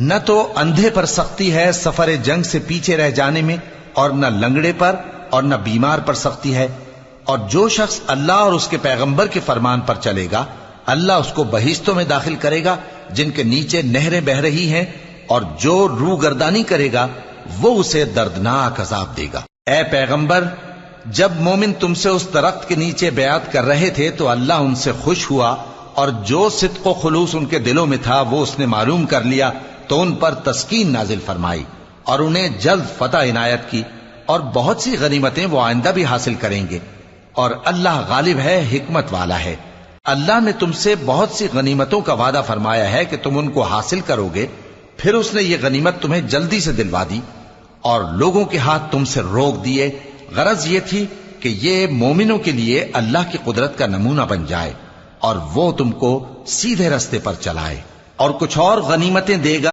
نہ تو اندھے پر سختی ہے سفر جنگ سے پیچھے رہ جانے میں، اور نہ لنگڑے پر اور نہ بیمار پر سختی ہے، اور جو شخص اللہ اور اس کے پیغمبر کے فرمان پر چلے گا اللہ اس کو بہشتوں میں داخل کرے گا جن کے نیچے نہریں بہ رہی ہیں، اور جو روگردانی کرے گا وہ اسے دردناک عذاب دے گا۔ اے پیغمبر، جب مومن تم سے اس درخت کے نیچے بیعت کر رہے تھے تو اللہ ان سے خوش ہوا، اور جو صدق و خلوص ان کے دلوں میں تھا وہ اس نے معلوم کر لیا تو ان پر تسکین نازل فرمائی اور انہیں جلد فتح عنایت کی، اور بہت سی غنیمتیں وہ آئندہ بھی حاصل کریں گے، اور اللہ غالب ہے، حکمت والا ہے۔ اللہ نے تم سے بہت سی غنیمتوں کا وعدہ فرمایا ہے کہ تم ان کو حاصل کرو گے، پھر اس نے یہ غنیمت تمہیں جلدی سے دلوا دی اور لوگوں کے ہاتھ تم سے روک دیے۔ غرض یہ تھی کہ یہ مومنوں کے لیے اللہ کی قدرت کا نمونہ بن جائے اور وہ تم کو سیدھے رستے پر چلائے، اور کچھ اور غنیمتیں دے گا